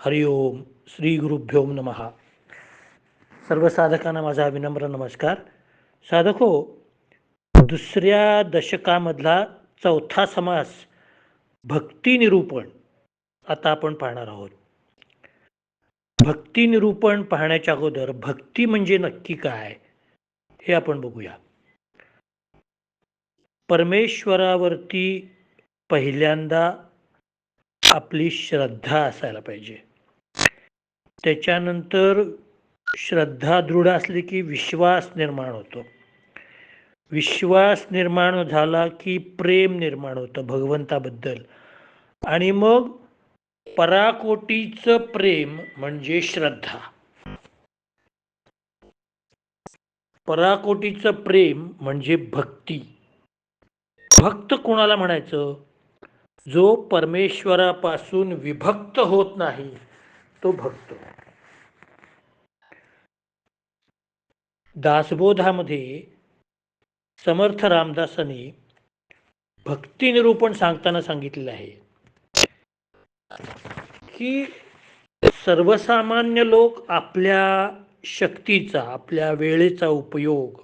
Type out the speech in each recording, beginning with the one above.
हरिओम श्री गुरुभ्यो नमः. सर्व साधकांना माझा विनम्र नमस्कार. साधको, दुसऱ्या दशकामधला चौथा समास भक्ती निरूपण आता आपण पाहणार आहोत. भक्ती निरूपण पाहण्याच्या अगोदर भक्ती म्हणजे नक्की काय हे आपण बघूया. परमेश्वरावरती पहिल्यांदा आपली श्रद्धा असायला पाहिजे. त्याच्यानंतर श्रद्धा दृढ असली की विश्वास निर्माण होतो. विश्वास निर्माण झाला की प्रेम निर्माण होतं भगवंताबद्दल, आणि मग पराकोटीचं प्रेम म्हणजे श्रद्धा. पराकोटीचं प्रेम म्हणजे भक्ती. भक्त कोणाला म्हणायचं? जो परमेश्वरापासून विभक्त होत नाही तो भक्त. दासबोधामध्ये समर्थ रामदासांनी भक्ती निरूपण सांगताना सांगितलेलं आहे की सर्वसामान्य लोक आपल्या शक्तीचा, आपल्या वेळेचा उपयोग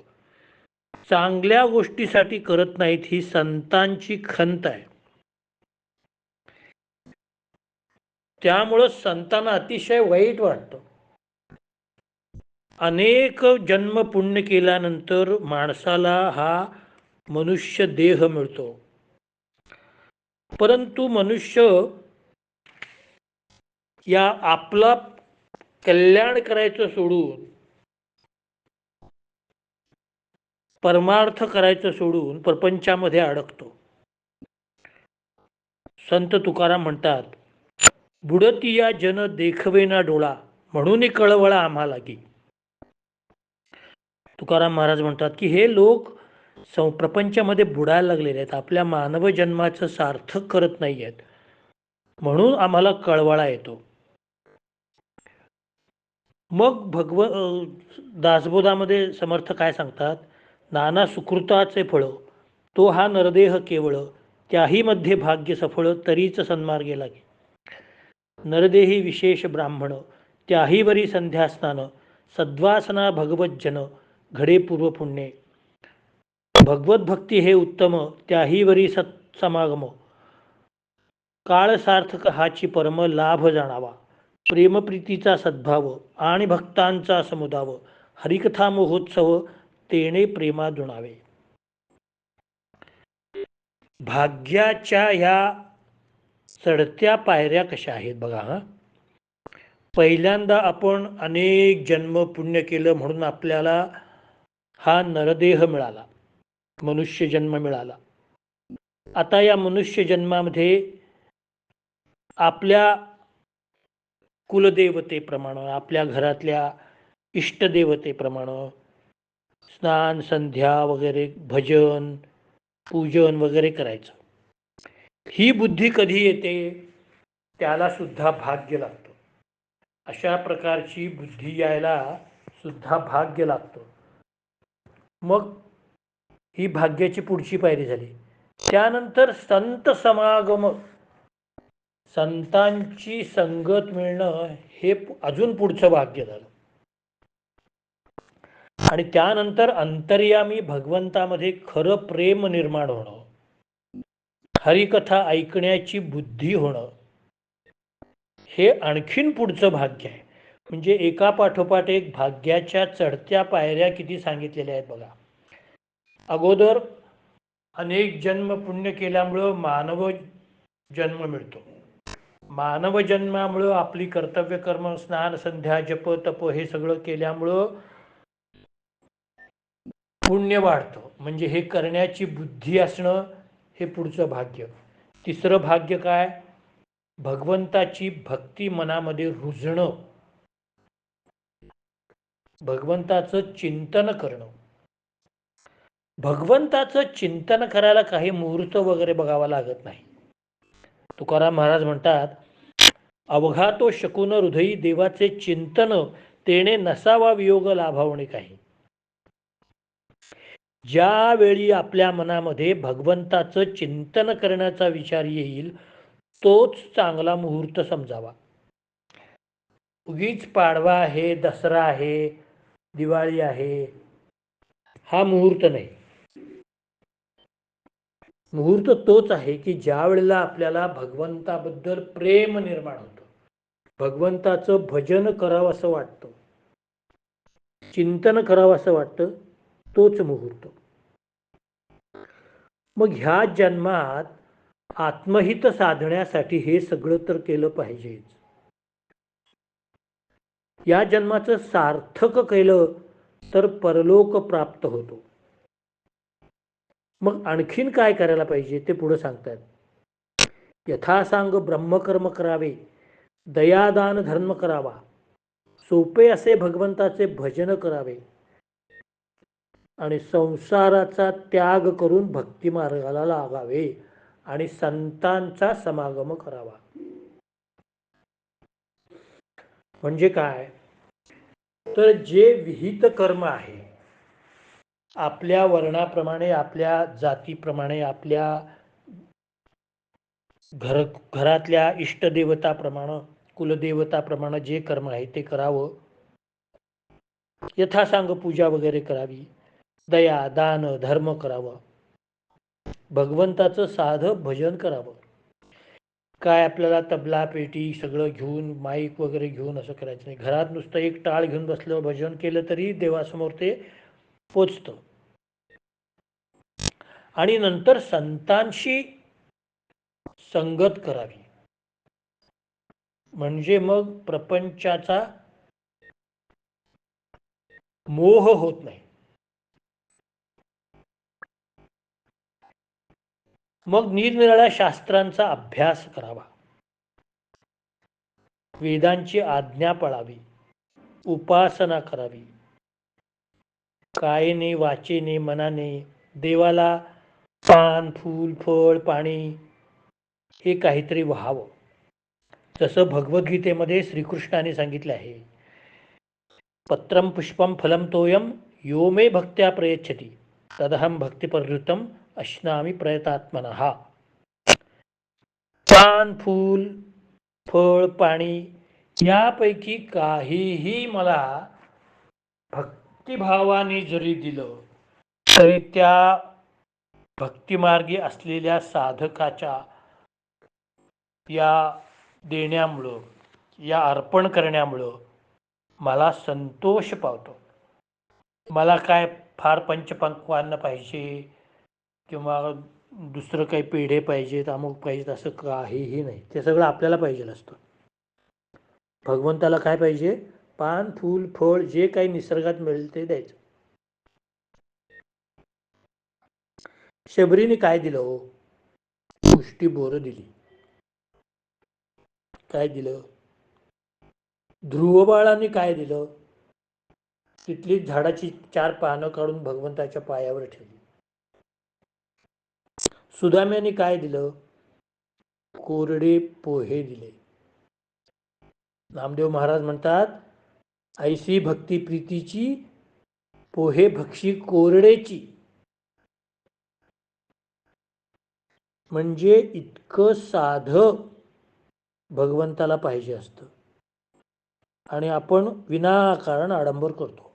चांगल्या गोष्टीसाठी करत नाहीत. ही संतांची खंत आहे. त्यामुळं संतांना अतिशय वाईट वाटतं. अनेक जन्म पुण्य केल्यानंतर माणसाला हा मनुष्य देह मिळतो, परंतु मनुष्य या आपला कल्याण करायचं सोडून, परमार्थ करायचं सोडून प्रपंचामध्ये अडकतो. संत तुकाराम म्हणतात, बुडतिया जन देखवेना डोळा, म्हणून कळवळा आम्हाला की. तुकाराम महाराज म्हणतात की हे लोक प्रपंचामध्ये बुडायला लागलेले आहेत, आपल्या मानव जन्माचं सार्थक करत नाही आहेत, म्हणून आम्हाला कळवळा येतो. मग दासबोधामध्ये समर्थ काय सांगतात? नाना सुकृताचे फळ, तो हा नरदेह केवळ, त्याही मध्ये भाग्य सफळ, तरीच सन्मार्गे लागे. नरदेही विशेष ब्राह्मण, त्याही वरी संध्या स्नान, सद्वासना भगवज्जन, घडे पूर्व पुण्ये. भगवत भक्ती हे उत्तम, त्याही वरी सत्समागम, काळ सार्थक हाची परम लाभ जाणावा. प्रेमप्रीतीचा सद्भाव आणि भक्तांचा समुदाव, हरिकथा महोत्सव तेणे प्रेमा दुणावे. भाग्याच्या ह्या चढत्या पायऱ्या कशा आहेत बघा. पहिल्यांदा आपण अनेक जन्म पुण्य केलं म्हणून आपल्याला हा नरदेह मिळाला, मनुष्य जन्म मिळाला. आता या मनुष्य जन्मामध्ये आपल्या कुलदेवतेप्रमाणे, आपल्या घरातल्या इष्टदेवतेप्रमाणे स्नान संध्या वगैरे, भजन पूजन वगैरे करायचं. ही बुद्धी कधी येते? त्याला सुद्धा भाग्य लागतं. अशा प्रकारची बुद्धी यायला सुद्धा भाग्य लागतं. मग ही भाग्याची पुढची पायरी झाली. त्यानंतर संत समागम, संतांची संगत मिळणं हे अजून पुढचं भाग्य झालं. आणि त्यानंतर अंतर्यामी भगवंतामध्ये खरं प्रेम निर्माण होणं, हरिकथा ऐकण्याची बुद्धी होणं, हे आणखीन पुढचं भाग्य आहे. म्हणजे एका पाठोपाठ एक भाग्याच्या चढत्या पायऱ्या किती सांगितलेल्या आहेत बघा. अगोदर अनेक जन्म पुण्य केल्यामुळं मानव जन्म मिळतो. मानव जन्मामुळं आपली कर्तव्य कर्म, स्नान संध्या जप तप हे सगळं केल्यामुळं पुण्य वाढतं. म्हणजे हे करण्याची बुद्धी असणं हे पुढचं भाग्य. तिसरं भाग्य काय? भगवंताची भक्ती मनामध्ये रुजणं, भगवंताचं चिंतन करणं. भगवंताचं चिंतन करायला काही मुहूर्त वगैरे बघावा लागत नाही. तुकाराम महाराज म्हणतात, अवघा तो शकून हृदयी देवाचे चिंतन, तेणे नसावा वियोग लाभावणे काही. ज्यावेळी आपल्या मनामध्ये भगवंताचं चिंतन करण्याचा विचार येईल तोच चांगला मुहूर्त समजावा. उगीच पाडवा आहे, दसरा आहे, दिवाळी आहे, हा मुहूर्त नाही. मुहूर्त तोच आहे की ज्या वेळेला आपल्याला भगवंताबद्दल प्रेम निर्माण होतं, भगवंताचं भजन करावं असं वाटतं, चिंतन करावं असं वाटतं, तोच मुहूर्त. मग ह्या जन्मात आत्महित साधण्यासाठी हे सगळं तर केलं पाहिजेच. या जन्माचं सार्थक केलं तर परलोक प्राप्त होतो. मग आणखीन काय करायला पाहिजे ते पुढे सांगतात. यथासांग ब्रह्मकर्म करावे, दयादान धर्म करावा, सोपे असे भगवंताचे भजन करावे आणि संसाराचा त्याग करून भक्ती मार्गाला लागावे आणि संतांचा समागम करावा. म्हणजे काय, तर जे विहित कर्म आहे, आपल्या वर्णाप्रमाणे, आपल्या जातीप्रमाणे, आपल्या घरातल्या इष्टदेवताप्रमाणे, कुलदेवताप्रमाणे जे कर्म आहे ते करावं. यथासांग पूजा वगैरे करावी, दया दान धर्म करावं, भगवंताचं साधं भजन करावं. काय आपल्याला तबला पेटी सगळं घेऊन, माईक वगैरे घेऊन असं करायचं नाही. घरात नुसतं एक टाळ घेऊन बसलं, भजन केलं तरी देवासमोर ते पोचतं. आणि नंतर संतांशी संगत करावी, म्हणजे मग प्रपंचाचा मोह होत नाही. मग निरनिराळ्या शास्त्रांचा अभ्यास करावा, वेदांची आज्ञा पाळावी, उपासना करावी, कायेने वाचेने मनाने देवाला पान फूल फळ पाणी हे काहीतरी व्हावं. जसं भगवद्गीतेमध्ये श्रीकृष्णाने सांगितले आहे, पत्रम पुष्पम फलम तोयम यो मे भक्त्या प्रयच्छति तदहम भक्तिपरृतम अश्नामी प्रयतात्मनः. पान फूल फळ पाणी यापैकी काहीही मला भक्तिभावाने जरी दिलं तरी त्या भक्तिमार्गी असलेल्या साधकाच्या या देण्यामुळं, या अर्पण करण्यामुळं मला संतोष पावतो. मला काय फार पंचपक्वान्न पाहिजे किंवा दुसरं काही पेढे पाहिजेत, अमुक पाहिजेत, असं काहीही नाही. ते सगळं आपल्याला पाहिजे असतं. भगवंताला काय पाहिजे, पान फूल फळ जे काही निसर्गात मिळेल ते द्यायचं. शबरीने काय दिलं हो, पुष्टी बोरं दिली. काय दिलं, ध्रुवबाळाने काय दिलं, तिथली झाडाची 4 पानं काढून भगवंताच्या पायावर ठेवली. सुदाम्याने काय दिलं, कोरडे पोहे दिले. नामदेव महाराज म्हणतात, ऐसी भक्ती प्रीतीची पोहे भक्षी कोरडेची. म्हणजे इतकं साधं भगवंताला पाहिजे असतं आणि आपण विनाकारण आडंबर करतो.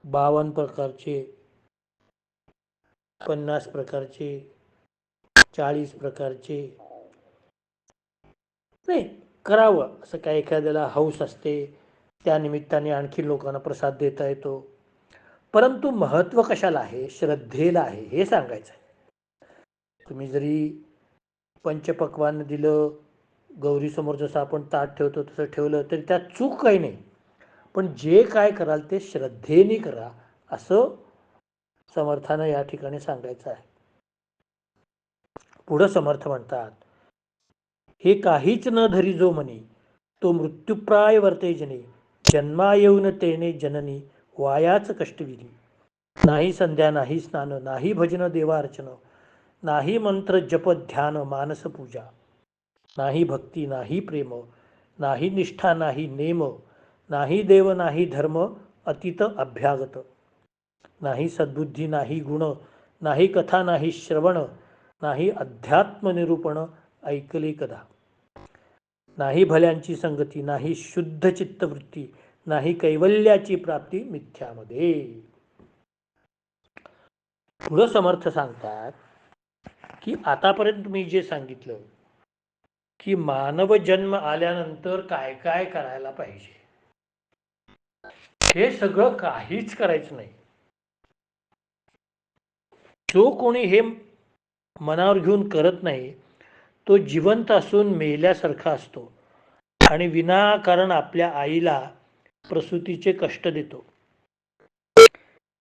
52 प्रकारचे, 50 प्रकारचे, 40 प्रकारचे नाही करावं. असं काय एखाद्याला हौस असते, त्या निमित्ताने आणखी लोकांना प्रसाद देता येतो. परंतु महत्त्व कशाला आहे, श्रद्धेला आहे हे सांगायचं आहे. तुम्ही जरी पंचपक्वान्न दिलं, गौरीसमोर जसं आपण ताट ठेवतो तसं ठेवलं तरी त्यात चूक काही नाही. पण जे काय कराल ते श्रद्धेने करा असं समर्थानं या ठिकाणी सांगायचं आहे. पुढं समर्थ म्हणतात, हे काहीच न धरी जो म्हणे तो मृत्यूप्राय वर्ते जने, जन्मा येऊन तेने जननी वायाच कष्ट विधी. नाही संध्या नाही स्नान नाही भजन देवार्चन, नाही मंत्र जप ध्यान मानस पूजा, नाही भक्ती नाही प्रेम, नाही निष्ठा नाही नेम, नाही देव नाही धर्म अतीत अभ्यागत, नाही सद्बुद्धी नाही गुण, नाही कथा नाही श्रवण, नाही अध्यात्म निरूपण ऐकले कदा. नाही भल्यांची संगती, नाही शुद्ध चित्तवृत्ती, नाही कैवल्याची प्राप्ती मिथ्यामध्ये. पुढं समर्थ सांगतात की आतापर्यंत मी जे सांगितलं की मानव जन्म आल्यानंतर काय काय करायला पाहिजे, हे सगळं काहीच करायचं नाही. जो कोणी हे मनावर घेऊन करत नाही तो जिवंत असून मेल्यासारखा असतो आणि विनाकारण आपल्या आईला प्रसूतीचे कष्ट देतो.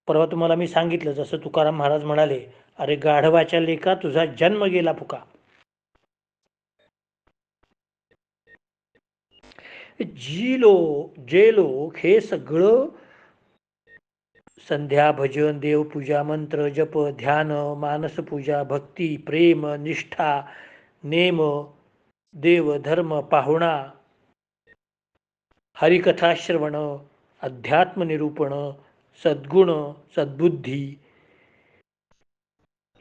परवा तुम्हाला मी सांगितलं, जसं तुकाराम महाराज म्हणाले, अरे गाढवाच्या लेका तुझा जन्म गेला फुका. जे लोक हे सगळं संध्या, भजन, देवपूजा, मंत्र, जप, ध्यान, मानसपूजा, भक्ती, प्रेम, निष्ठा, नेम, देव, धर्म, पाहुणा, हरिकथा श्रवण, अध्यात्म निरूपण, सद्गुण, सद्बुद्धी,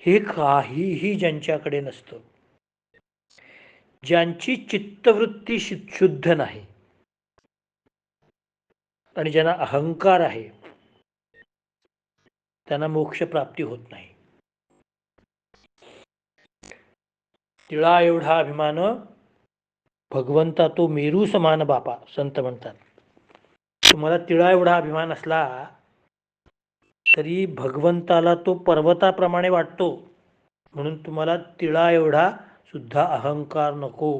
हे काहीही ज्यांच्याकडे नसतं, ज्यांची चित्तवृत्ती शुद्ध नाही आणि ज्यांना अहंकार आहे, त्यांना मोक्ष प्राप्ती होत नाही. तिळा एवढा अभिमान भगवंता तो मेरू समान बापा, संत म्हणतात. तुम्हाला तिळा एवढा अभिमान असला तरी भगवंताला तो पर्वताप्रमाणे वाटतो, म्हणून तुम्हाला तिळा एवढा सुद्धा अहंकार नको.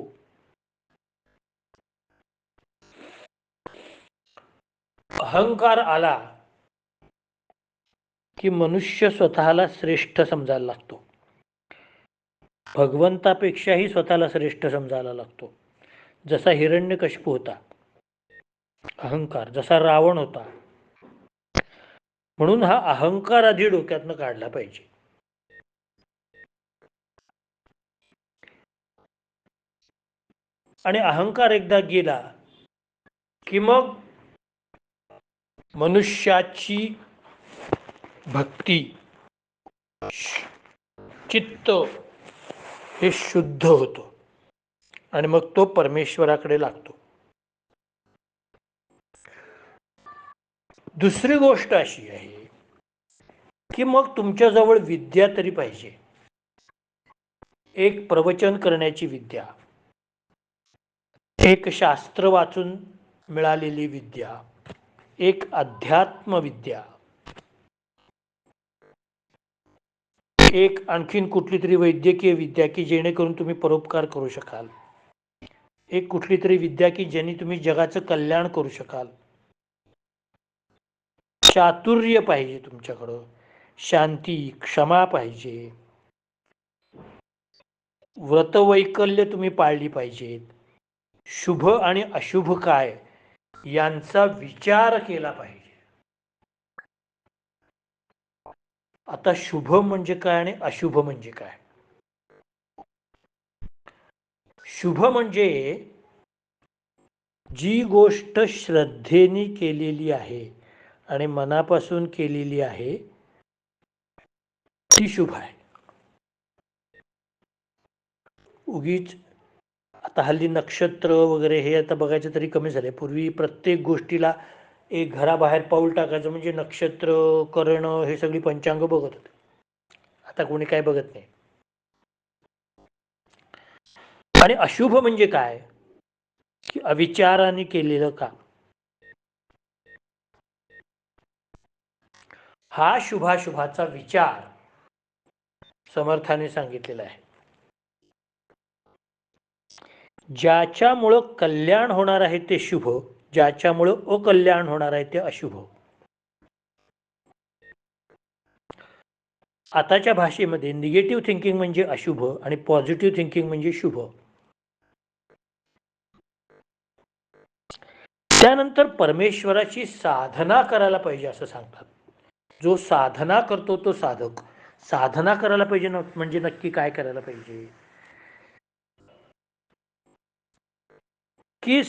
अहंकार आला की मनुष्य स्वतःला श्रेष्ठ समजायला लागतो, भगवंतापेक्षाही स्वतःला श्रेष्ठ समजायला लागतो. जसा हिरण्यकशिपू होता, अहंकार, जसा रावण होता. म्हणून हा अहंकार आधी डोक्यातनं काढला पाहिजे. आणि अहंकार एकदा गेला की मग मनुष्याची भक्ती, चित्त हे शुद्ध होतं आणि मग तो परमेश्वराकडे लागतो. दुसरी गोष्ट अशी आहे की मग तुमच्याजवळ विद्या तरी पाहिजे. एक प्रवचन करण्याची विद्या, एक शास्त्र वाचून मिळालेली विद्या, एक अध्यात्म विद्या, एक आणखीन कुठली तरी वैद्यकीय विद्या की जेणेकरून तुम्ही परोपकार करू शकाल, एक कुठली तरी विद्या की ज्याने तुम्ही जगाचं कल्याण करू शकाल. चातुर्य पाहिजे तुमच्याकडं, शांती, क्षमा पाहिजे, व्रतवैकल्य तुम्ही पाळली पाहिजेत, शुभ आणि अशुभ काय यांचा विचार केला पाहिजे. आता शुभ म्हणजे काय आणि अशुभ म्हणजे काय? शुभ म्हणजे जी गोष्ट श्रद्धेने केलेली आहे आणि मनापासून केलेली आहे ती शुभ आहे. उगीच आता हल्ली नक्षत्र वगैरे हे आता बघायचं तरी कमी झाले. पूर्वी प्रत्येक गोष्टीला एक घराबाहेर पाऊल टाकायचं म्हणजे नक्षत्र, कर्ण हे सगळी पंचांग बघत होते. आता कोणी काय बघत नाही. आणि अशुभ म्हणजे काय की अविचाराने केलेलं काम. हा शुभाशुभाचा विचार समर्थाने सांगितलेला आहे. ज्याच्यामुळं कल्याण होणार आहे ते शुभ, ज्याच्यामुळं अकल्याण होणार आहे ते अशुभ. आताच्या भाषेमध्ये निगेटिव्ह थिंकिंग म्हणजे अशुभ आणि पॉझिटिव्ह थिंकिंग म्हणजे शुभ. त्यानंतर परमेश्वराची साधना करायला पाहिजे असं सांगतात. जो साधना करतो तो साधक. साधना करायला पाहिजे म्हणजे नक्की काय करायला पाहिजे की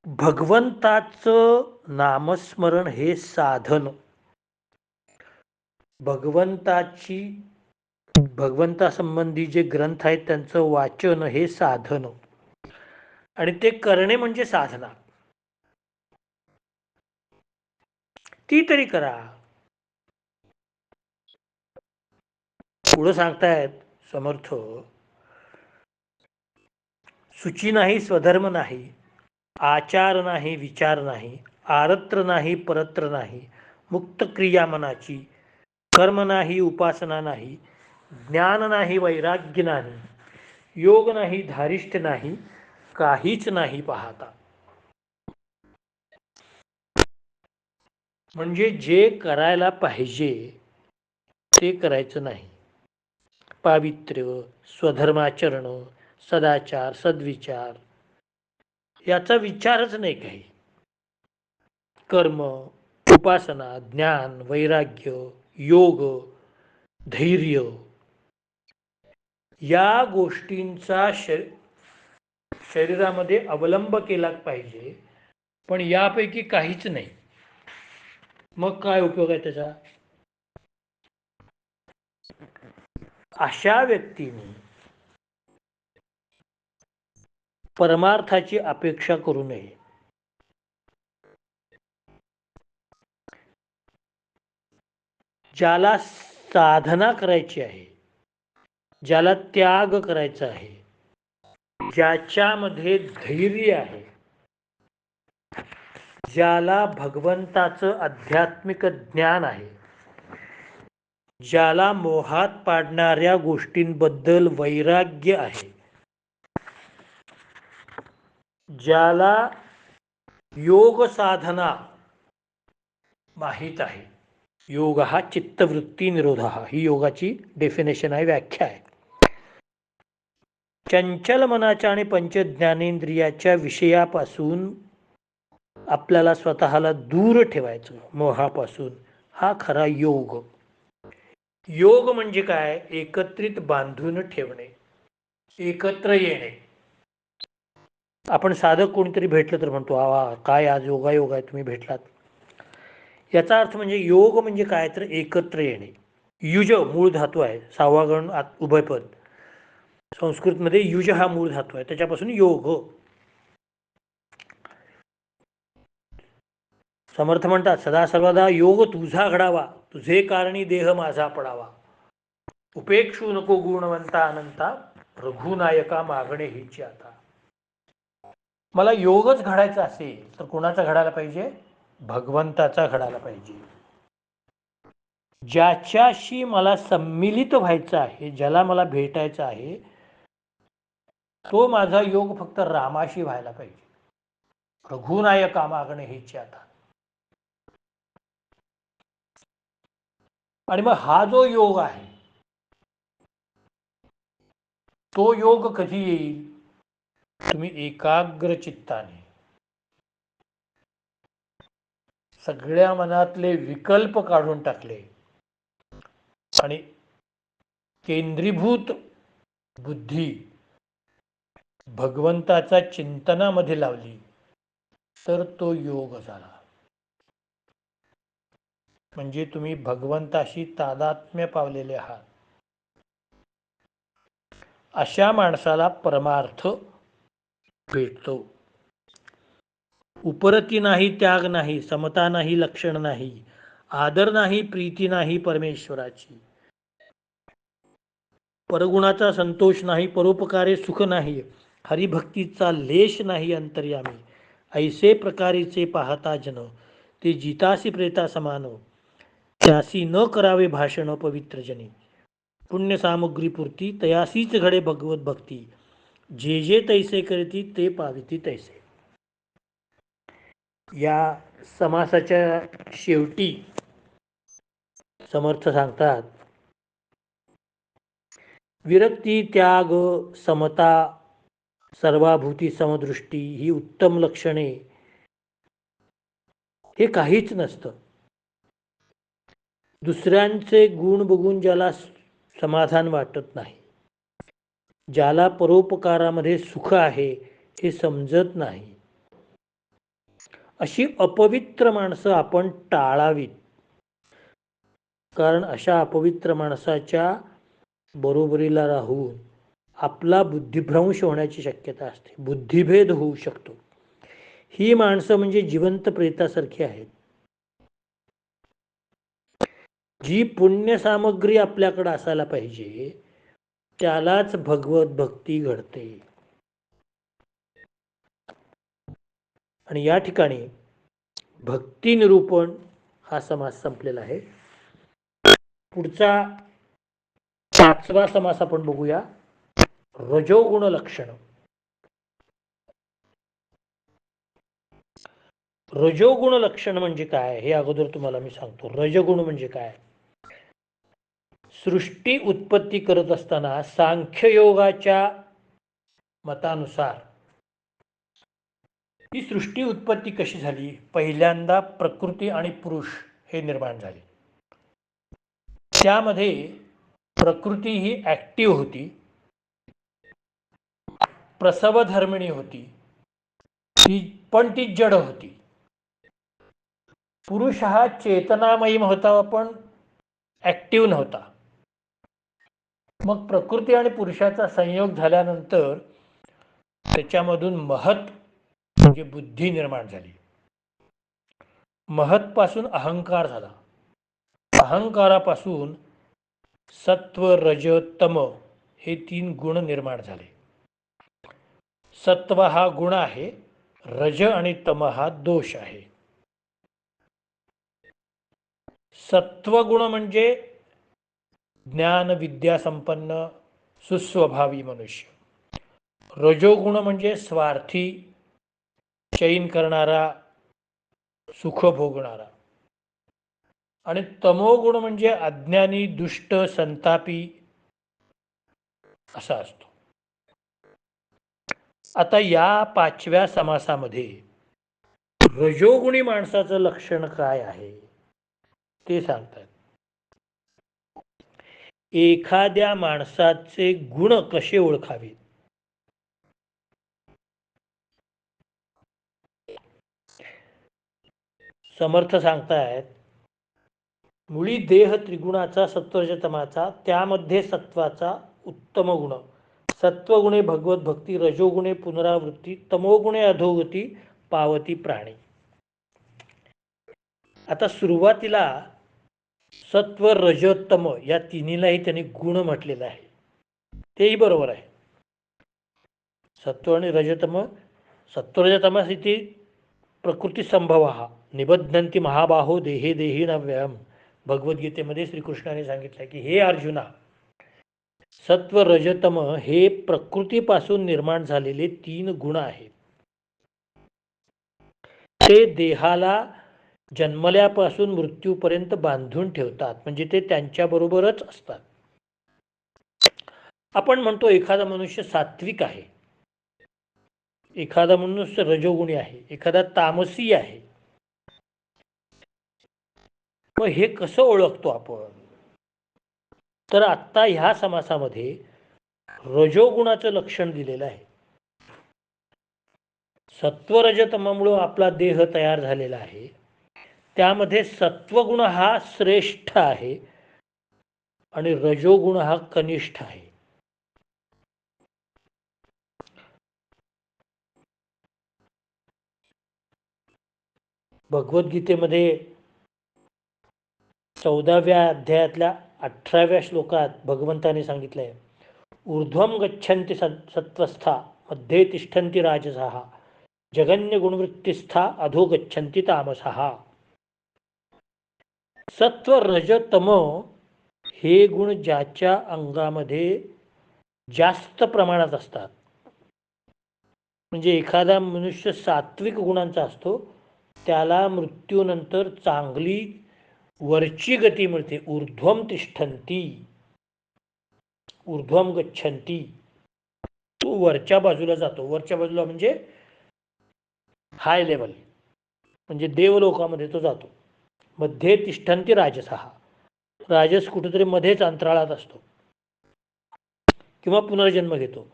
भगवंताचं नामस्मरण हे साधन, भगवंतासंबंधी जे ग्रंथ आहेत त्यांचं वाचन हे साधन, आणि ते करणे म्हणजे साधना. ती तरी करा. पुढं सांगतायत समर्थ, सुची नाही, स्वधर्म नाही, आचार नाही, विचार नाही, आरत्र नाही, परत्र नाही, मुक्त क्रिया मनाची, कर्म नाही, उपासना नाही, ज्ञान नाही, वैराग्य नाही, योग नाही, धारिष्ठ नाही, काहीच नाही पाहता. म्हणजे जे करायला पाहिजे ते करायचं नाही. पावित्र्य, स्वधर्माचरण, सदाचार, सद्विचार याचा विचारच नाही काही. कर्म, उपासना, ज्ञान, वैराग्य, योग, धैर्य या गोष्टींचा शरीरामध्ये अवलंब केला पाहिजे, पण यापैकी काहीच नाही. मग काय उपयोग आहे त्याचा? अशा व्यक्तीने परमार्थाची अपेक्षा करू नये. ज्याला साधना करायची आहे, ज्याला त्याग करायचा आहे, ज्याच्यामध्ये धैर्य आहे, ज्याला भगवंताचं आध्यात्मिक ज्ञान आहे, ज्याला मोहात पाडणाऱ्या गोष्टींबद्दल वैराग्य आहे, ज्याला योग साधना माहीत आहे. योग हा चित्तवृत्ती निरोध ही योगाची डेफिनेशन आहे, व्याख्या आहे. चंचल मनाच्या आणि पंचज्ञानेंद्रियाच्या विषयापासून आपल्याला स्वतःला दूर ठेवायचं, मोहापासून. हा खरा योग. योग म्हणजे काय? एकत्रित बांधून ठेवणे, एकत्र येणे. आपण साधक कोणीतरी भेटलं तर म्हणतो, आवा काय आज योगायोग आहे, तुम्ही भेटलात. याचा अर्थ म्हणजे योग म्हणजे काय तर एकत्र येणे. युज मूळ धातू आहे, 6वा गण उभयपद. संस्कृतमध्ये युज हा मूळ धातू आहे, त्याच्यापासून योग. समर्थ म्हणतात, सदा सर्वदा योग तुझा घडावा, तुझे कारणी देह माझा पडावा. उपेक्षू नको गुणवंता अनंता, रघुनायका मागणे हीच आता. मला योगच घडायचा असेल तर कोणाचा घडायला पाहिजे? भगवंताचा घडायला पाहिजे. ज्याच्याशी मला सम्मिलित व्हायचं आहे, ज्याला मला भेटायचं आहे, तो माझा योग फक्त रामाशी व्हायला पाहिजे. रघुनायका मागणे हीच आता. आणि मग हा जो योग आहे, तो योग कधी येईल? तुम्ही एकाग्र चित्ताने सगळ्या मनातले विकल्प काढून टाकले आणि केंद्रीभूत बुद्धी भगवंताच्या चिंतनामध्ये लावली तर तो योग झाला. म्हणजे तुम्ही भगवंताशी तादात्म्य पावलेले आहात. अशा माणसाला परमार्थ भेटतो. उपरती नाही, त्याग नाही, समता नाही, लक्षण नाही, आदर नाही, प्रीती नाही परमेश्वराची, परगुणाचा संतोष नाही, परोपकारे सुख नाही, हरिभक्तीचा लेश नाही अंतर्यामी. ऐसे प्रकारेचे पाहता जन, ते जितासी प्रेता समान, त्यासी न करावे भाषण पवित्र जनी. पुण्य सामग्री पुरती तयासीच घडे भगवत भक्ती, जे जे तैसे करती ते पाविती तैसे. या समासाच्या शेवटी समर्थ सांगतात, विरक्ती, त्याग, समता, सर्वाभूती समदृष्टी ही उत्तम लक्षणे हे काहीच नसतं. दुसऱ्यांचे गुण बघून ज्याला समाधान वाटत नाही, ज्याला परोपकारामध्ये सुख आहे हे समजत नाही, अशी अपवित्र माणसं आपण टाळावीत. कारण अशा अपवित्र माणसाच्या बरोबरीला राहून आपला बुद्धिभ्रंश होण्याची शक्यता असते, बुद्धिभेद होऊ शकतो. ही माणसं म्हणजे जिवंत प्रेतासारखी आहेत. जी पुण्य सामग्री आपल्याकडे असायला पाहिजे त्यालाच भगवत भक्ती घडते. आणि या ठिकाणी भक्ती निरूपण हा समास संपलेला आहे. पुढचा 5वा समास आपण बघूया, रजोगुण लक्षण. रजोगुण लक्षण म्हणजे काय हे अगोदर तुम्हाला मी सांगतो. रजगुण म्हणजे काय? सृष्टी उत्पत्ती करत असताना सांख्ययोगाच्या मतानुसार ही सृष्टी उत्पत्ती कशी झाली? पहिल्यांदा प्रकृती आणि पुरुष हे निर्माण झाले. त्यामध्ये प्रकृती ही ॲक्टिव्ह होती, प्रसवधर्मिणी होती, पण ती जड होती. पुरुष हा चेतनामयी होता पण ॲक्टिव्ह नव्हता. मग प्रकृती आणि पुरुषाचा संयोग झाल्यानंतर त्याच्यामधून महत म्हणजे बुद्धी निर्माण झाली. महत्पासून अहंकार झाला, अहंकारापासून सत्व रज तम हे 3 गुण निर्माण झाले. सत्व हा गुण आहे, रज आणि तम हा दोष आहे. सत्वगुण म्हणजे ज्ञान विद्या संपन्न सुस्वभावी मनुष्य. रजोगुण म्हणजे स्वार्थी, चैन करणारा, सुख भोगणारा. आणि तमोगुण म्हणजे अज्ञानी, दुष्ट, संतापी असा असतो. आता या 5व्या समासामध्ये रजोगुणी माणसाचं लक्षण काय आहे ते सांगतात. एखाद्या माणसाचे गुण कसे ओळखावे? समर्थ सांगतायत, मुळी देह त्रिगुणाचा, सत्वरजतमाचा, त्यामध्ये सत्वाचा उत्तम गुण. सत्वगुणे भगवत भक्ती, रजोगुणे पुनरावृत्ती, तमोगुणे अधोगती पावती प्राणी. आता सुरुवातीला सत्व रजतम या तिन्हीलाही त्यांनी गुण म्हटलेलं आहे, तेही बरोबर आहे. सत्व आणि रजतम, सत्वरजतमस इति प्रकृती संभव निबद्धंती महाबाहो देहे देही नव्यम. भगवद्गीतेमध्ये श्रीकृष्णाने सांगितलं की हे अर्जुना, सत्व रजतम हे प्रकृतीपासून निर्माण झालेले 3 गुण आहेत. ते देहाला जन्मल्यापासून मृत्यूपर्यंत बांधून ठेवतात, म्हणजे ते त्यांच्याबरोबरच असतात. आपण म्हणतो एखादा मनुष्य सात्विक आहे, एखादा मनुष्य रजोगुणी आहे, एखादा तामसी आहे. मग हे कसं ओळखतो आपण? तर आत्ता ह्या समासामध्ये रजोगुणाचं लक्षण दिलेलं आहे. सत्वरजतमामुळे आपला देह तयार झालेला आहे. त्यामध्ये सत्वगुण हा श्रेष्ठ आहे आणि रजोगुण हा कनिष्ठ आहे. भगवद्गीतेमध्ये 14व्या अध्यायातल्या 18व्या श्लोकात भगवंताने सांगितलंय, ऊर्ध्वम गच्छन्ति सत्वस्था मध्ये तिष्ठन्ति राजसः जगन्य गुणवृत्तिस्था अधो गच्छन्ति तामसः. सत्व रज तम हे गुण ज्याच्या अंगामध्ये जास्त प्रमाणात असतात, म्हणजे एखादा मनुष्य सात्विक गुणांचा असतो, त्याला मृत्यूनंतर चांगली वरची गती मिळते. ऊर्ध्वम तिष्ठन्ति, ऊर्ध्वम गच्छन्ति, तो वरच्या बाजूला जातो. वरच्या बाजूला म्हणजे हाय लेवल, म्हणजे देवलोकामध्ये तो जातो. मध्ये तिष्ठन्ति राजसः, राजस कुठेतरी मध्येच अंतराळात असतो किंवा पुनर्जन्म घेतो.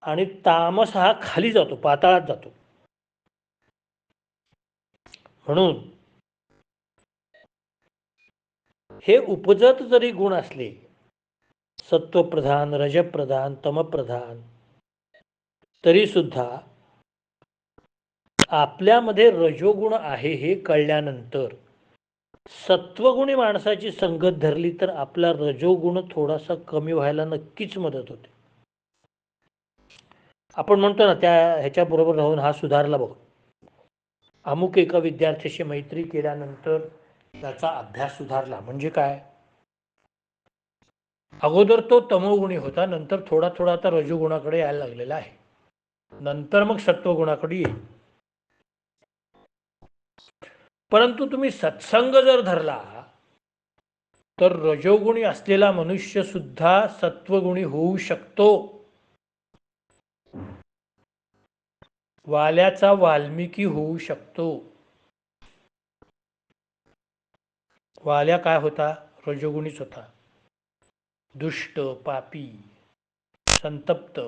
आणि तामस हा खाली जातो, पाताळात जातो. म्हणून हे उपजत जरी गुण असले, सत्वप्रधान, रजप्रधान, तमप्रधान, तरी सुद्धा आपल्यामध्ये रजोगुण आहे हे कळल्यानंतर सत्वगुणी माणसाची संगत धरली तर आपला रजोगुण थोडासा कमी व्हायला नक्कीच मदत होते. आपण म्हणतो ना, त्या ह्याच्याबरोबर राहून हा सुधारला बघ. अमुक एका विद्यार्थ्याशी मैत्री केल्यानंतर त्याचा अभ्यास सुधारला. म्हणजे काय, अगोदर तो तमोगुणी होता, नंतर थोडा थोडा आता रजोगुणाकडे यायला लागलेला आहे, नंतर मग सत्वगुणाकडे येईल. परंतु तुम्ही सत्संग जर धरला तर रजोगुणी असलेला मनुष्य सुद्धा सत्वगुणी होऊ शकतो. वाल्याचा वाल्मिकी होऊ शकतो. वाल्या काय होता, रजोगुणीच होता, दुष्ट, पापी, संतप्त.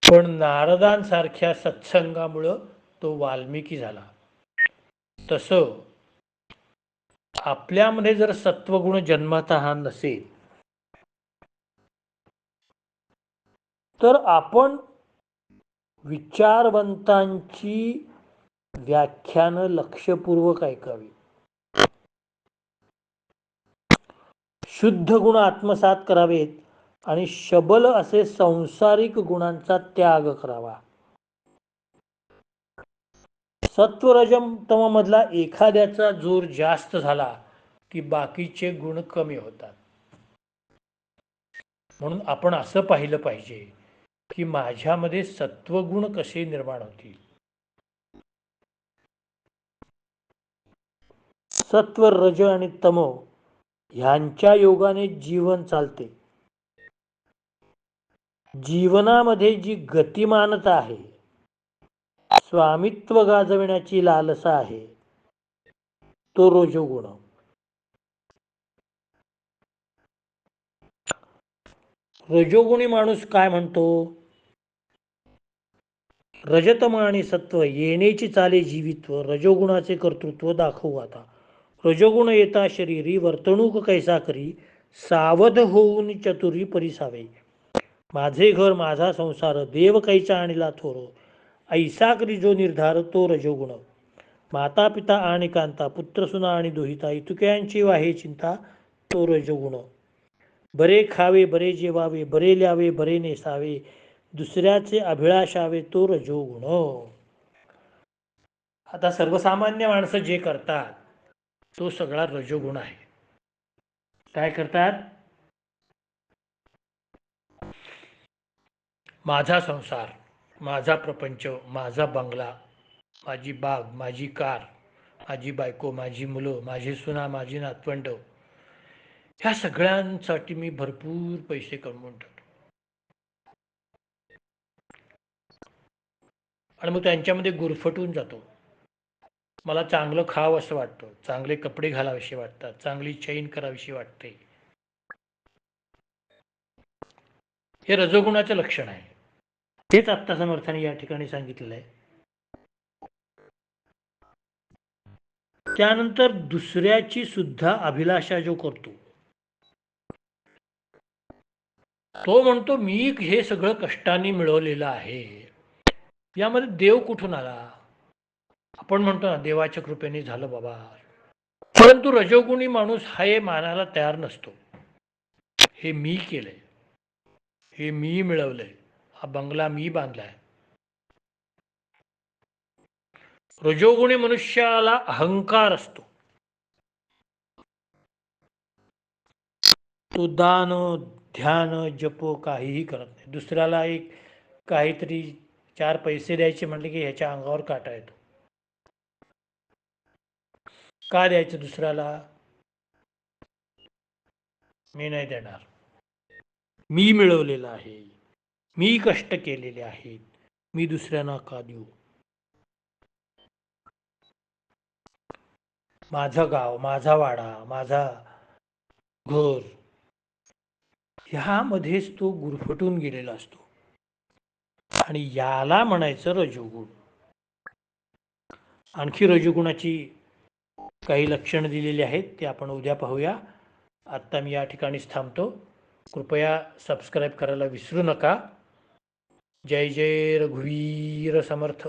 पण नारदांसारख्या सत्संगामुळं तो वाल्मिकी झाला. तसं आपल्यामध्ये जर सत्वगुण जन्मतः नसेल तर आपण विचारवंतांची व्याख्यानं लक्षपूर्वक ऐकावी, शुद्ध गुण आत्मसात करावेत आणि शबल असे संसारिक गुणांचा त्याग करावा. सत्वरजम तम मधला एखाद्याचा जोर जास्त झाला की बाकीचे गुण कमी होतात. म्हणून आपण असं पाहिलं पाहिजे की माझ्यामध्ये सत्वगुण कसे निर्माण होतील. सत्व, रज आणि तम ह्यांच्या योगाने जीवन चालते. जीवनामध्ये जी गतिमानता आहे, स्वामित्व गाजविण्याची लालसा आहे, तो रजोगुण. रजोगुणी माणूस काय म्हणतो, रजतम आणि सत्व येण्याची चाले जीवित्व, रजोगुणाचे कर्तृत्व दाखवू आता. रजोगुण येता शरीरी, वर्तणूक कैसा करी, सावध होऊन चतुरी परिसावे. माझे घर माझा संसार, देव कैचा आणला थोर, ऐसा करी जो निर्धार तो रजोगुण. माता पिता आणि कांता, पुत्र सुना आणि दुहिता, इतुक्यांची वाहे चिंता तो रजोगुण. बरे खावे, बरे जेवावे, बरे ल्यावे, बरे नेसावे, दुसऱ्याचे अभिलाषावे तो रजोगुण. आता सर्वसामान्य माणसं जे करतात तो सगळा रजोगुण आहे. काय करतात, माझा संसार, माझा प्रपंच, माझा बंगला, माझी बाग, माझी कार, माझी बायको, माझी मुलं, माझी सुना, माझी नातवंड, ह्या सगळ्यांसाठी मी भरपूर पैसे कमवून टाकतो. आणि मग त्यांच्यामध्ये गुरफटून जातो. मला चांगलं खावं असं वाटतं, चांगले कपडे घालावेसे वाटतात, चांगली चैन करावीशी वाटते. हे रजोगुणाचं लक्षण आहे. हेच आत्ता समर्थाने या ठिकाणी सांगितलेलं आहे. त्यानंतर दुसऱ्याची सुद्धा अभिलाषा जो करतो तो म्हणतो मी हे सगळं कष्टाने मिळवलेलं आहे, यामध्ये देव कुठून आला. आपण म्हणतो ना, देवाच्या कृपेने झालं बाबा. परंतु रजोगुणी माणूस हे मानायला तयार नसतो. हे मी केलंय, हे मी मिळवलंय, हा बंगला मी बांधलाय. रजोगुणी मनुष्याला अहंकार असतो. तो दान, ध्यान, जप काहीही करत नाही. दुसऱ्याला एक काहीतरी 4 पैसे द्यायचे म्हटले की ह्याच्या अंगावर काटा येतो. का द्यायचं दुसऱ्याला, मी नाही देणार, मी मिळवलेलं आहे, मी कष्ट केलेले आहेत, मी दुसऱ्यांना का देऊ. माझं गाव, माझा वाडा, माझा घर, ह्यामध्येच तो गुरफटून गेलेला असतो. आणि याला म्हणायचं रजोगुण. आणखी रजोगुणाची काही लक्षणं दिलेली आहेत, ते आपण उद्या पाहूया. आत्ता मी या ठिकाणीच थांबतो. कृपया सबस्क्राईब करायला विसरू नका. जय जय रघुवीर समर्थ.